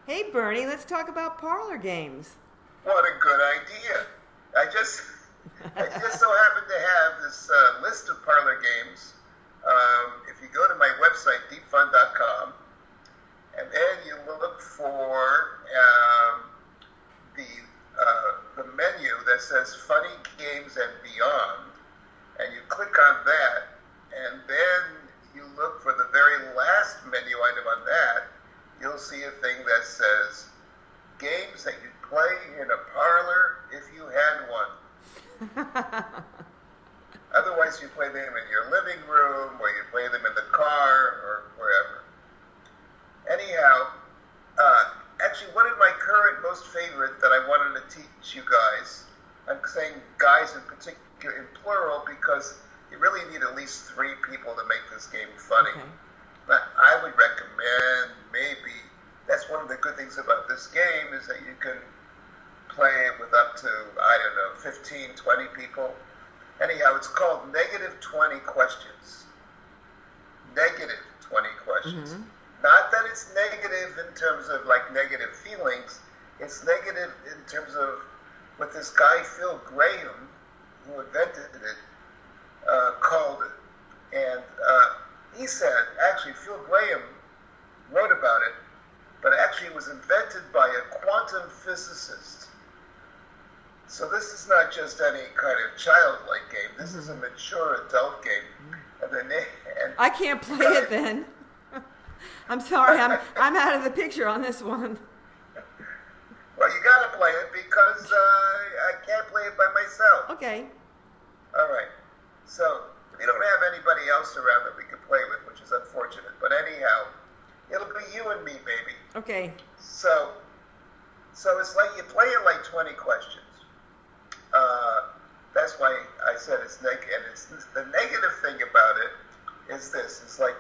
Hey, Bernie, let's talk about parlor games. What a good idea. I just, I just so happen to have this list of parlor games. If you go to my website, deepfun.com, and then you look for the the menu that says Funny Games and Beyond, and you click on that, and then you look for the very last menu item on that, you'll see a thing that says games that you'd play in a parlor if you had one. Otherwise, you play them in your living room, or you play them in the car, or wherever. Anyhow, actually, one of my current most favorite that I wanted to teach you guys, I'm saying guys in particular, in plural, because you really need at least 3 people to make this game funny. Okay. But I would recommend maybe, that's one of the good things about this game, is that you can play it with up to, I don't know, 15, 20 people. Anyhow, it's called Negative 20 Questions. Negative 20 questions. Mm-hmm. Not that it's negative in terms of like negative feelings, it's negative in terms of what this guy Phil Graham, who invented it, called it. And he said, actually Phil Graham wrote about it, but actually it was invented by a quantum physicist. So this is not just any kind of childlike game. This is a mature adult game. And I can't play it then. I'm sorry, I'm out of the picture on this one. Well, you got to play it because I can't play it by myself. Okay. All right. So we don't have anybody else around that we can play with, which is unfortunate. But anyhow, it'll be you and me, baby. Okay. So it's like you play it like 20 questions. That's why I said it's negative. And it's the negative thing about it is this: it's like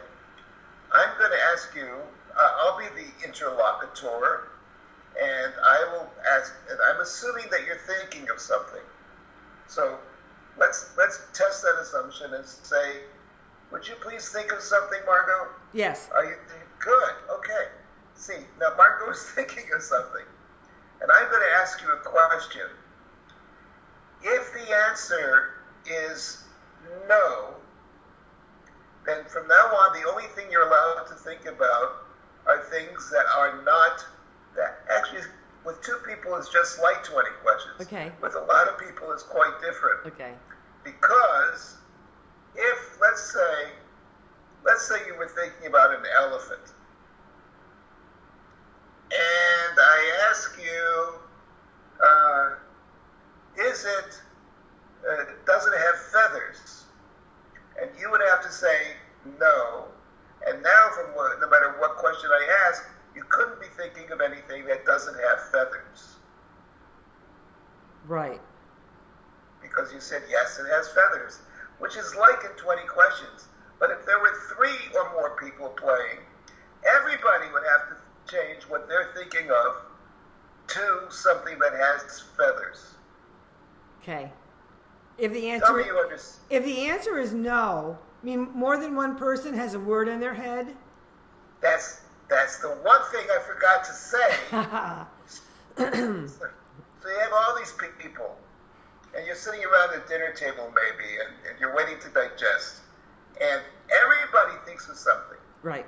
I'm going to ask you. I'll be the interlocutor, and I will ask. And I'm assuming that you're thinking of something. So let's test that assumption and say, would you please think of something, Margot? Yes. Are you good? Okay. See, now Margot is thinking of something, and I'm going to ask you a question. If the answer is no, then from now on, the only thing you're allowed to think about are things that are not, that actually with 2 people is just like 20 questions. Okay. With a lot of people, it's quite different. Okay. Because if, let's say you were thinking about an elephant, and I ask you, does it have feathers? And you would have to say no. And now, no matter what question I ask, you couldn't be thinking of anything that doesn't have feathers. Right. Because you said yes, it has feathers, which is like in 20 questions. But if there were 3 or more people playing, everybody would have to change what they're thinking of to something that has feathers. Okay. If the Tell me answer you understand. if the answer is no, I mean more than one person has a word in their head. That's the one thing I forgot to say. So you have all these people, and you're sitting around the dinner table maybe, and you're waiting to digest, and everybody thinks of something. Right.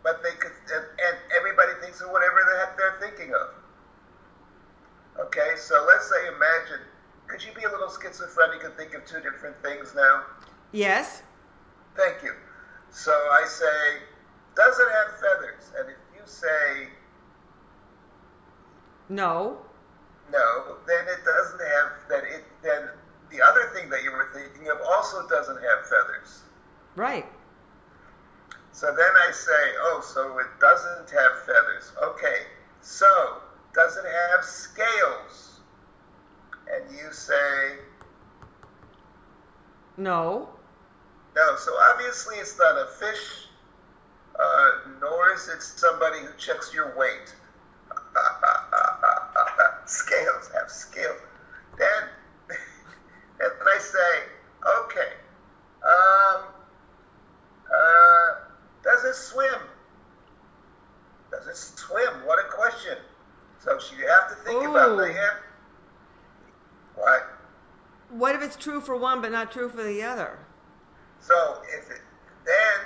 But they could, and everybody thinks of whatever the heck they're thinking of. Okay, so let's say, imagine, could you be a little schizophrenic and think of 2 different things now? Yes. Thank you. So I say, does it have feathers? And if you say No. no, then it doesn't have, then the other thing that you were thinking of also doesn't have feathers. Right. So then I say, oh, so it doesn't have feathers. Okay, so does it have scales? And you say No. no. So obviously it's not a fish, nor is it somebody who checks your weight. Scales have scales. Then I say, okay, does it swim? Does to swim. What a question. So you have to think about the him. What? What if it's true for one but not true for the other? So then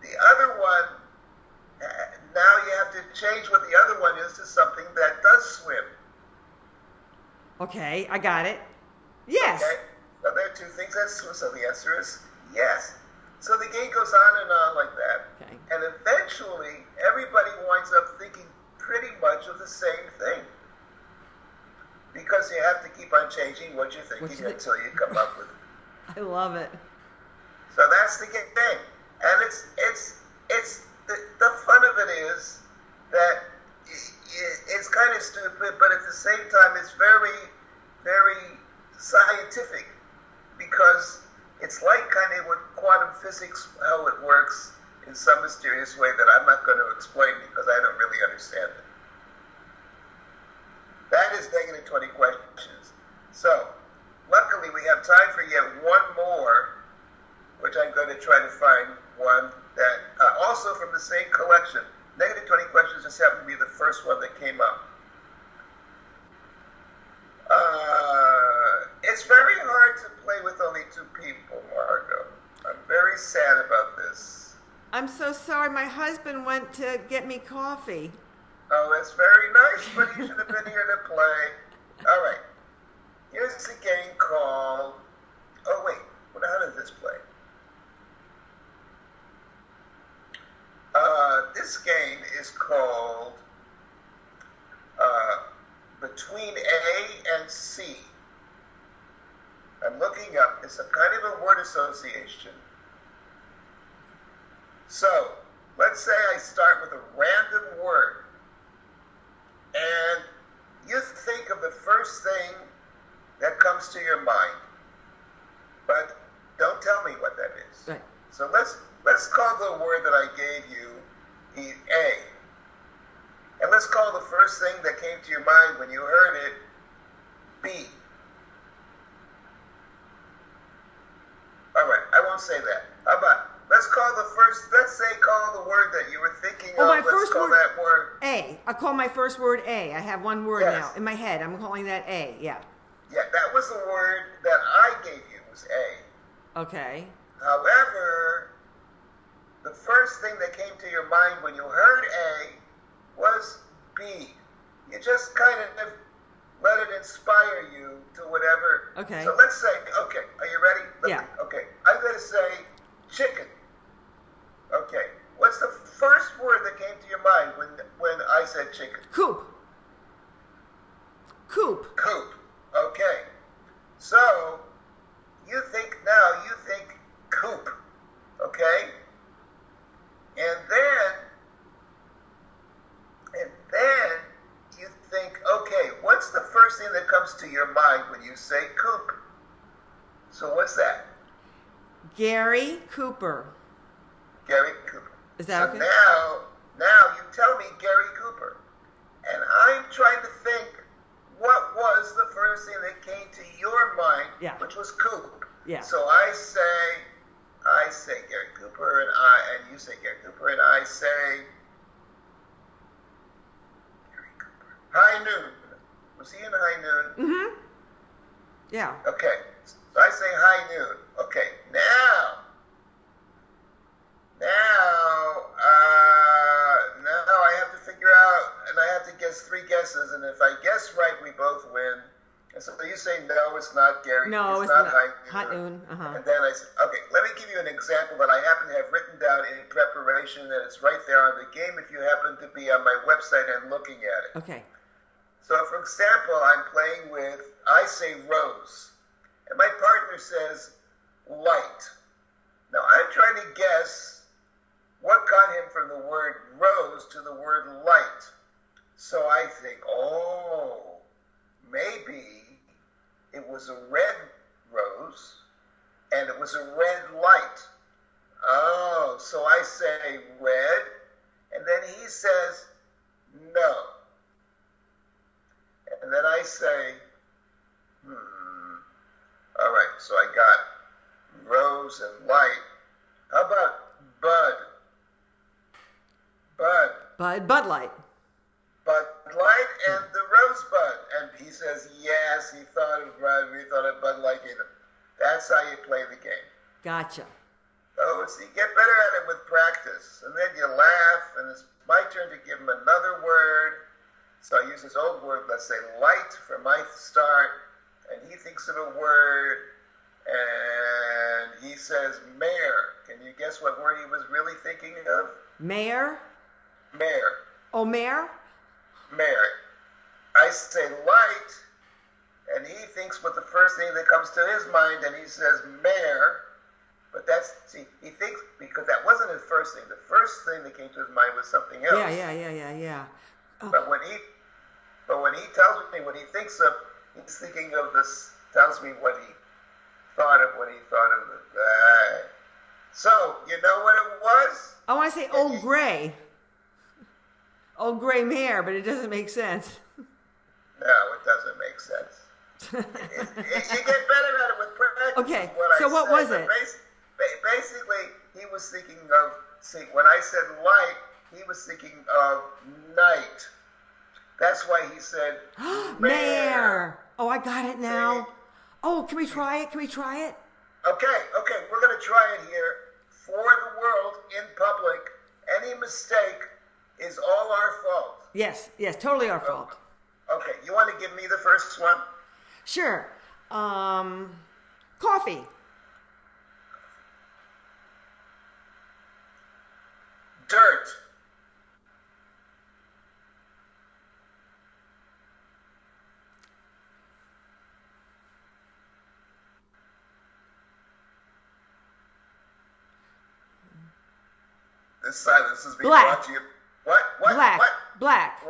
the other one, now you have to change what the other one is to something that does swim. Okay, I got it. Yes. Okay. So there are two things that swim. So the answer is yes. So the game goes on and on like that. Okay. And eventually, everybody winds up thinking pretty much of the same thing. Because you have to keep on changing what you're thinking until you come up with it. I love it. So that's the game. And the fun of it is that it's kind of stupid, but at the same time, it's very, very scientific. Because it's like kind of with quantum physics, how it works in some mysterious way that I'm not going to explain because I don't really understand it. That is negative 20 questions. So, luckily we have time for yet one more, which I'm going to try to find one that, also from the same collection. Negative 20 questions just happened to be the first one that came up. It's very hard to play with only two people, Margot. I'm very sad about this. I'm so sorry. My husband went to get me coffee. Oh, that's very nice, but you should have been here to play. All right. Here's the game called... Oh, wait. How does this play? This game is called Between A and C. I'm looking up. It's a kind of a word association. So, let's say I start with a random word. And you think of the first thing that comes to your mind. But don't tell me what that is. Right. So let's call the word that I gave you A. And let's call the first thing that came to your mind when you heard it B. All right, I won't say that. How about, let's call the word that you were thinking of. Let's call that word A. I call my first word A. I have one word Yes. now in my head. I'm calling that A. Yeah. Yeah, that was the word that I gave you, was A. Okay. However, the first thing that came to your mind when you heard A was B. You just kind of let it inspire you to whatever. Okay. So let's say, okay, are you ready? Yeah. Okay, I'm going to say chicken. Okay. What's the first word that came to your mind when I said chicken? Coop. Coop. Coop. Okay. So, you think coop. Okay? And then you think, okay, what's the first thing that comes to your mind when you say coop? So what's that? Gary Cooper. Gary Cooper. Is that okay? Now you tell me Gary Cooper. And I'm trying to think what was the first thing that came to your mind, which was coop. Yeah. So I say Gary Cooper, and you say Gary Cooper, and I say Gary Cooper. High Noon. Was he in High Noon? Mm-hmm. Yeah. Okay. So I say High Noon. Okay. Now I have to figure out, and I have to guess 3 guesses, and if I guess right, we both win. And so you say, no, it's not Gary. No, it's not. High Noon. Uh-huh. And then I say, okay, let me give you an example that I happen to have written down in preparation, and it's right there on the game if you happen to be on my website and looking at it. Okay. So, for example, I'm playing with, I say rose, and my partner says light. Now, I'm trying to guess what got him from the word rose to the word light. So I think, maybe it was a red rose and it was a red light. Oh, so I say red, and then he says no. And then I say, all right, so I got rose and light. How about bud? Bud. Bud Light. Bud Light and the Rosebud. And he says, yes, he thought of Bud Light either. That's how you play the game. Gotcha. So you get better at it with practice. And then you laugh, and it's my turn to give him another word. So I use this old word, let's say light for my start. And he thinks of a word, and he says mayor. Can you guess what word he was really thinking of? Mayor? Mayor. Oh, mayor? Mayor. I say light, and he thinks what the first thing that comes to his mind, and he says mayor. But he thinks, because that wasn't his first thing. The first thing that came to his mind was something else. Yeah. Oh. But when he tells me what he thinks of, he's thinking of this, tells me what he thought of when he thought of the guy. So, you know what it was? I want to say Old Gray. Old Gray Mare, but it doesn't make sense. No, it doesn't make sense. You get better at it with practice. Okay, so what was it? Basically, he was thinking of, when I said light, he was thinking of night. That's why he said Mare. Oh, I got it now. Oh, can we try it? Okay, we're going to try it here. For the world, in public, any mistake is all our fault. Yes, totally our fault. Okay, you want to give me the first one? Sure. Coffee. Dirt. This silence is being brought to you. What? Black. What? Black.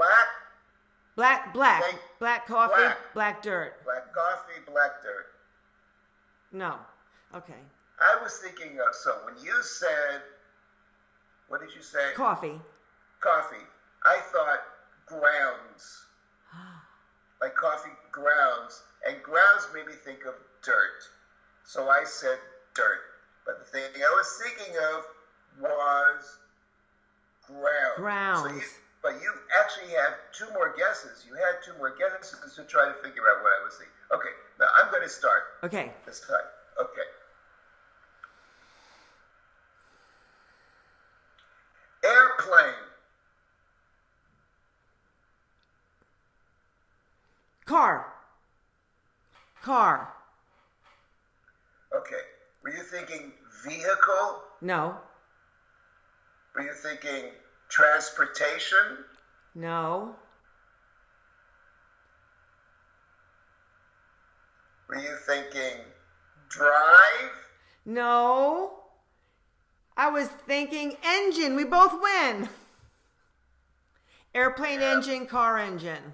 Black. Black. Black coffee. Black dirt. Black coffee. Black dirt. No. Okay. I was thinking of, so when you said, what did you say? Coffee. Coffee. I thought grounds. Like coffee grounds. And grounds made me think of dirt. So I said dirt. But the thing I was thinking of was grounds. But you actually have two more guesses. You had two more guesses to try to figure out what I was thinking. Okay, now I'm going to start. Okay. This time. Okay. Airplane. Car. Okay. Were you thinking vehicle? No. Were you thinking transportation? No. Were you thinking drive? No. I was thinking engine. We both win. Airplane engine, car engine.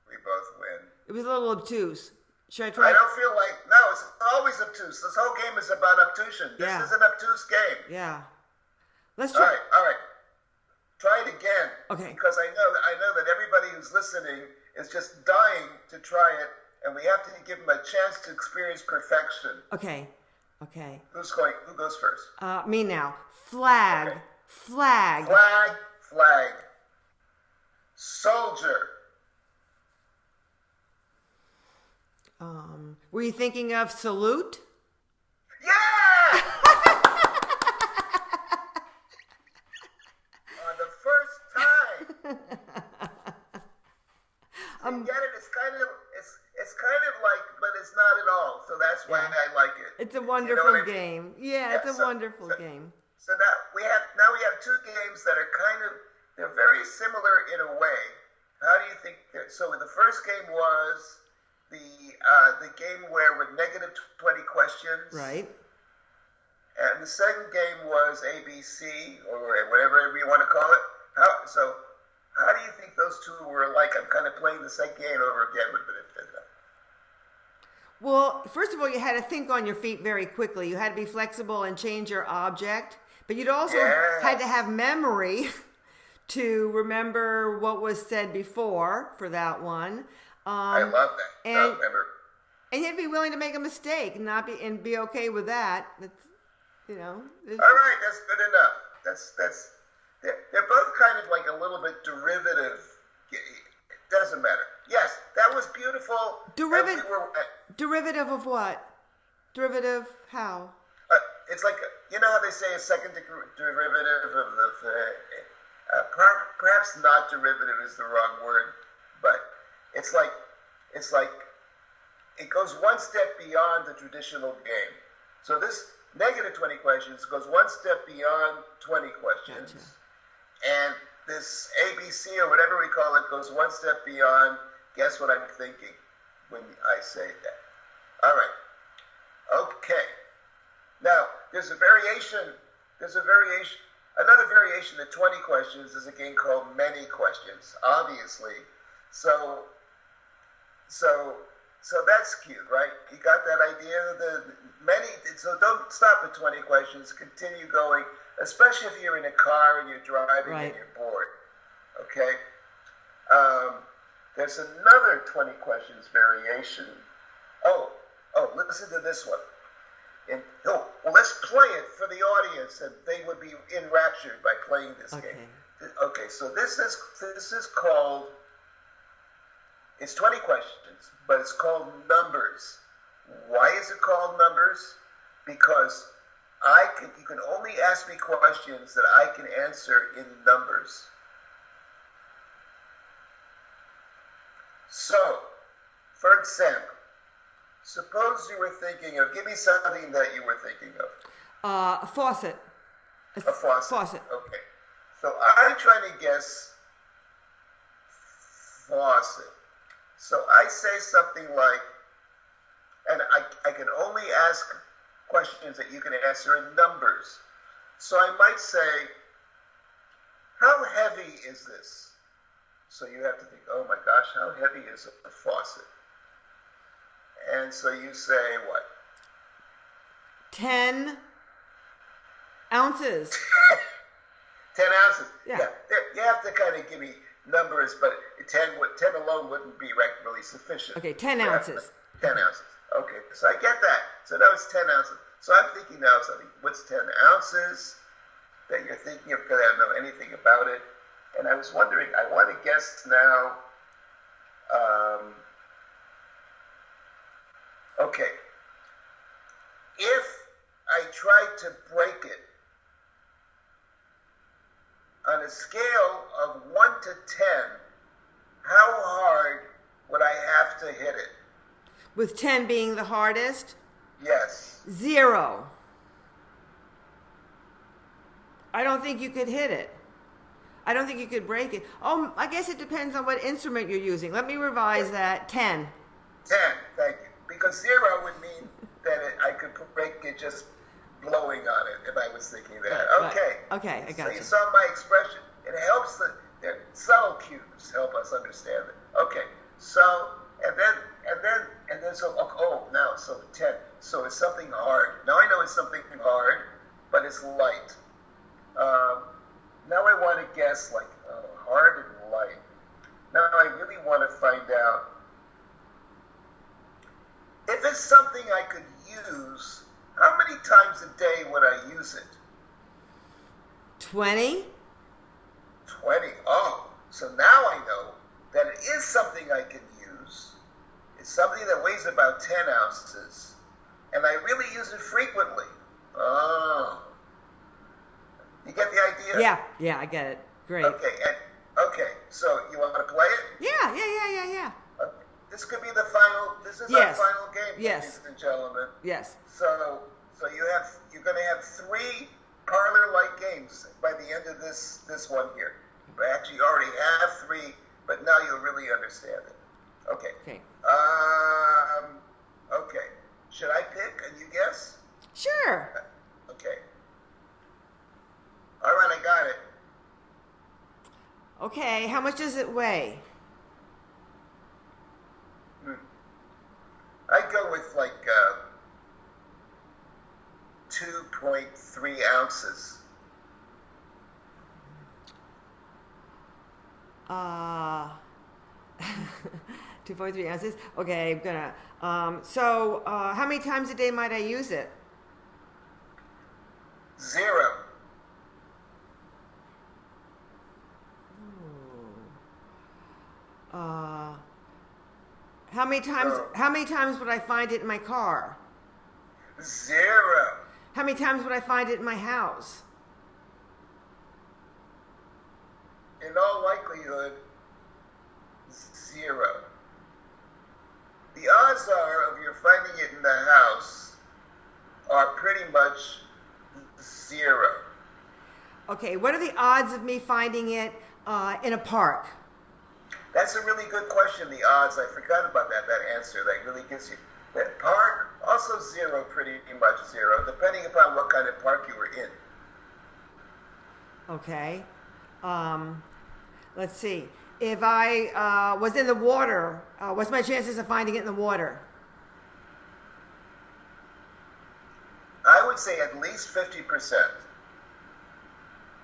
We both win. It was a little obtuse. Should I try? I don't feel like, no, it's always obtuse. This whole game is about obtusion. This is an obtuse game. Yeah. Let's try. All right. Try it again. Okay. Because I know that everybody who's listening is just dying to try it, and we have to give them a chance to experience perfection. Okay. Who goes first? Me now. Flag. Okay. Flag. Soldier. Were you thinking of salute? Yeah! The first time. You get it? It's kind of like, but it's not at all. So that's why I like it. It's a wonderful game. Yeah, it's a wonderful game. So now we have two games that are they're very similar in a way. How do you think? So the first game was the game where with negative 20 questions. Right. And the second game was ABC, or whatever you want to call it. How do you think those two were like? I'm kind of playing the same game over again with it. Well, first of all, you had to think on your feet very quickly. You had to be flexible and change your object. But you'd also had to have memory to remember what was said before for that one. I love that. And you had to be willing to make a mistake and be okay with that. All right, that's good enough. They're both kind of like Derivative of what? Derivative how? It's like, you know how they say a second derivative of perhaps not derivative is the wrong word, but it's like it goes one step beyond the traditional game. So this negative 20 questions goes one step beyond 20 questions. Gotcha. And this ABC or whatever we call it goes one step beyond guess what I'm thinking when I say that. All right. Okay. Now, there's a variation. Another variation of 20 questions is a game called Many Questions, obviously. So that's cute, right? You got that idea? So don't stop at 20 questions. Continue going, especially if you're in a car and you're driving and you're bored. Okay? There's another 20 questions variation. Oh, listen to this one. Let's play it for the audience, and they would be enraptured by playing this game. Okay, so this is called. It's 20 questions, but it's called Numbers. Why is it called Numbers? Because you can only ask me questions that I can answer in numbers. So, for example, suppose you were thinking of, give me something that you were thinking of. A faucet. A faucet. Faucet. Okay. So I'm trying to guess faucet. So I say something like, and I can only ask questions that you can answer in numbers. So I might say, how heavy is this? So you have to think, oh my gosh, how heavy is a faucet? And so you say what? 10 ounces. 10 ounces. Yeah. You have to kind of give me numbers, but 10 alone wouldn't be really sufficient. Okay, 10 ounces. 10 ounces. Okay, so I get that. So now it's 10 ounces. So I'm thinking now something. What's 10 ounces that you're thinking of? Because I don't know anything about it. And I was wondering, I want to guess now. Okay. If I tried to break it on a scale of 1 to 10, how hard would I have to hit it? With 10 being the hardest? Yes. 0. I don't think you could hit it. I don't think you could break it. Oh, I guess it depends on what instrument you're using. Let me revise that. 10. 10, thank you. Because 0 would mean that I could break it just blowing on it if I was thinking that. Right, okay. Right. Okay, I got so you. You saw my expression. It helps the subtle cues help us understand it. Okay. So and then now so 10. So it's something hard. Now I know it's something hard, but it's light. Now I want to guess like hard and light. Now I really want to find out if it's something I could use. How many times a day would I use it? 20. 20. Oh, so now I know that it is something I can use. It's something that weighs about 10 ounces. And I really use it frequently. Oh. You get the idea? Yeah, I get it. Great. Okay, so you want to play it? Yeah. This could be the final, this is our final game, ladies and gentlemen. Yes. So you're going to have 3 parlor-like games by the end of this one here. But actually, you already have 3, but now you'll really understand it. Okay. Okay. Should I pick and you guess? Sure. Okay. All right, I got it. Okay, how much does it weigh? I'd go with like 2.3 ounces. 2.3 ounces. Okay, I'm gonna. So, how many times a day might I use it? 0. How many times would I find it in my car? 0. How many times would I find it in my house? In all likelihood, 0. The odds are of your finding it in the house are pretty much 0. Okay, what are the odds of me finding it in a park? That's a really good question, the odds. I forgot about that answer. That really gives you... That park, also 0, pretty much 0, depending upon what kind of park you were in. Okay. Let's see. If I was in the water, what's my chances of finding it in the water? I would say at least 50%.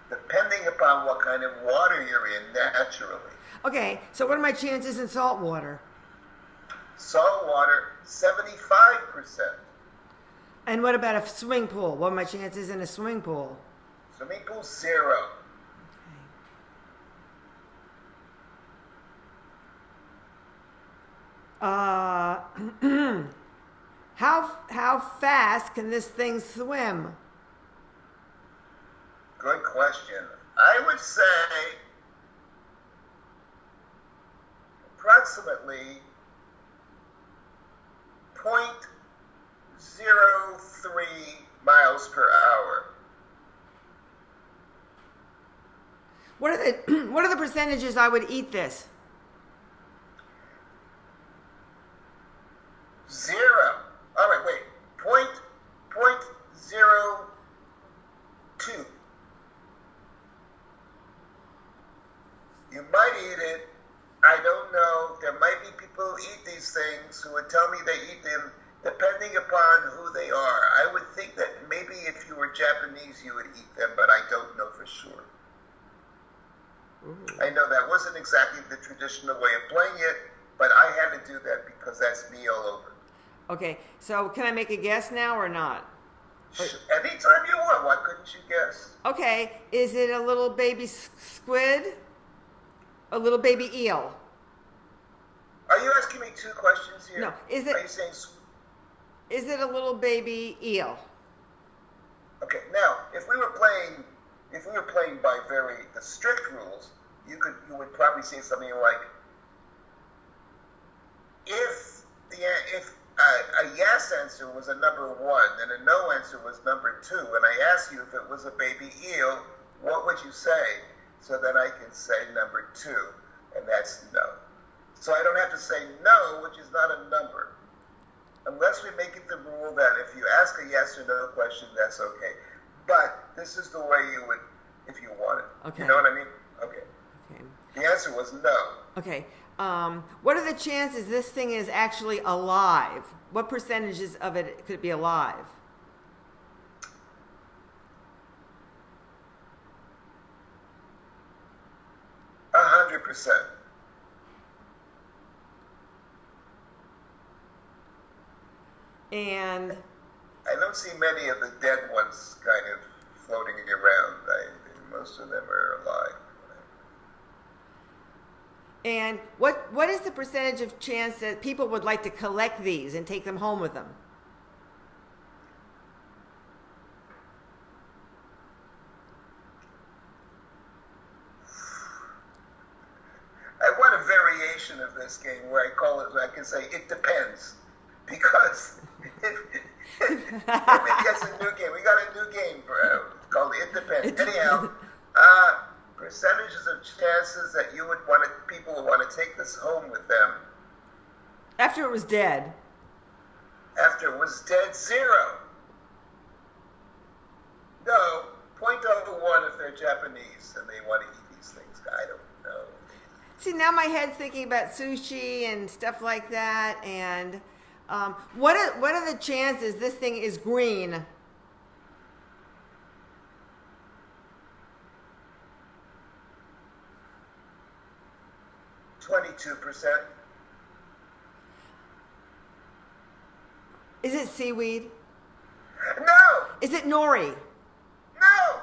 Depending upon what kind of water you're in naturally. Okay, so what are my chances in salt water? Salt water, 75%. And what about a swimming pool? What are my chances in a swimming pool? Swimming pool, 0. How fast can this thing swim? Good question. I would say approximately 0.03 miles per hour. What are the percentages I would eat this? 0. All right, wait. Point 0.02. You might eat it. I don't know. There might be people who eat these things who would tell me they eat them depending upon who they are. I would think that maybe if you were Japanese, you would eat them, but I don't know for sure. Ooh. I know that wasn't exactly the traditional way of playing it, but I had to do that because that's me all over. Okay, so can I make a guess now or not? Anytime you want. Why couldn't you guess? Okay, is it a little baby squid? A little baby eel? Are you asking me 2 questions here? No. Are you saying... Is it a little baby eel? Okay, now, if we were playing by the strict rules, you would probably say something like, if a yes answer was a number 1 and a no answer was number 2, and I asked you if it was a baby eel, what would you say? So then I can say number 2, and that's no. So I don't have to say no, which is not a number. Unless we make it the rule that if you ask a yes or no question, that's okay. But this is the way you would if you want it. Okay. You know what I mean? Okay. The answer was no. Okay. What are the chances this thing is actually alive? What percentages of it could be alive? 100%. And I don't see many of the dead ones kind of floating around. Most of them are alive. And what is the percentage of chance that people would like to collect these and take them home with them? I want a variation of this game where I can say it depends, because that's a new game. We got a new game called It Depends. Anyhow, percentages of chances that people would want to take this home with them. After it was dead. After it was dead, 0. No, 0.01 if they're Japanese and they want to eat these things. I don't know. See, now my head's thinking about sushi and stuff like that. And what are the chances this thing is green? 22%. Is it seaweed? No! Is it nori? No!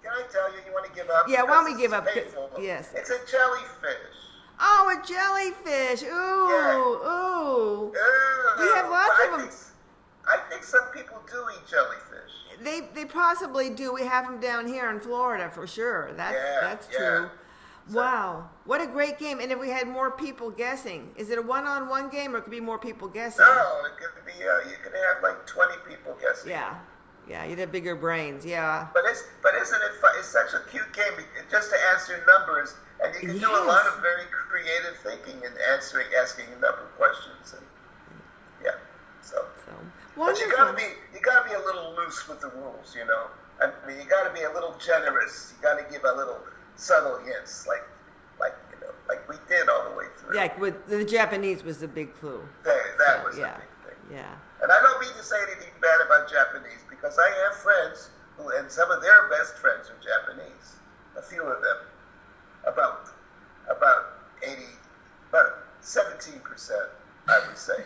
Can I tell you, you want to give up? Yeah, why don't we give up? Painful. Yes. It's a jellyfish. Oh, a jellyfish. Ooh, Yeah. ooh. We have lots of them. I think some people do eat jellyfish. They possibly do. We have them down here in Florida for sure. That's true. Wow, what a great game! And if we had more people guessing, is it a one-on-one game, or it could be more people guessing? No, it could be. You could have like 20 people guessing. Yeah, you'd have bigger brains. Yeah. But isn't it fun? It's such a cute game just to answer numbers, and you can do a lot of very creative thinking and asking a number of questions, and so. But you gotta be a little loose with the rules, you know. I mean, you gotta be a little generous. You gotta give a little subtle hints, like we did all the way through. Yeah, with the Japanese was the big clue. That was the big thing. Yeah. And I don't mean to say anything bad about Japanese, because I have friends and some of their best friends are Japanese. A few of them, about 17%, I would say.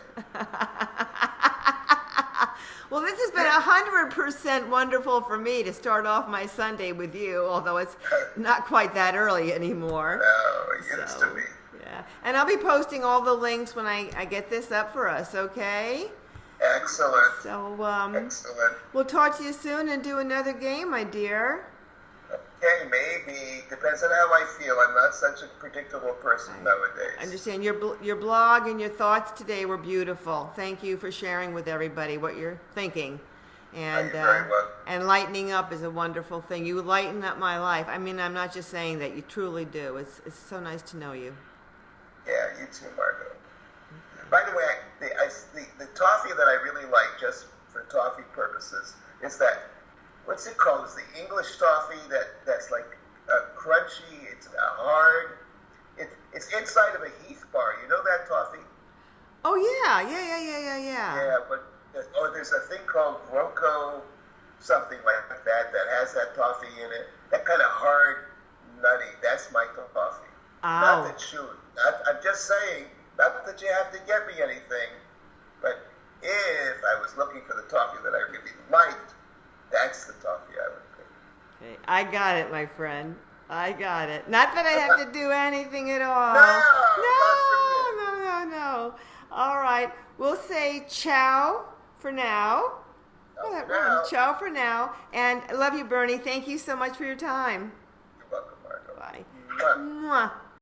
Well, this has been 100% wonderful for me to start off my Sunday with you, although it's not quite that early anymore. No, it used to be. Yeah, and I'll be posting all the links when I get this up for us, okay? Excellent. So, excellent. We'll talk to you soon and do another game, my dear. Okay, maybe. Depends on how I feel. I'm not such a predictable person nowadays. I understand. Your blog and your thoughts today were beautiful. Thank you for sharing with everybody what you're thinking. And very well. And lightening up is a wonderful thing. You lighten up my life. I mean, I'm not just saying that. You truly do. It's so nice to know you. Yeah, you too, Margot. By the way, the toffee that I really like, just for toffee purposes, is that, what's it called? It's the English toffee that's like crunchy. It's hard. It's inside of a Heath bar. You know that toffee? Oh yeah. Yeah, but there's a thing called Rocco, something like that has that toffee in it. That kind of hard, nutty. That's my toffee. Not that I'm just saying. Not that you have to get me anything, but if I was looking for the toffee that I really liked, that's the toffee I would pick. Okay, I got it, my friend. I got it. Not that I have to do anything at all. No. All right. We'll say ciao for now. Ciao for now. And I love you, Bernie. Thank you so much for your time. You're welcome, Margo. Bye. Mwah. Mwah.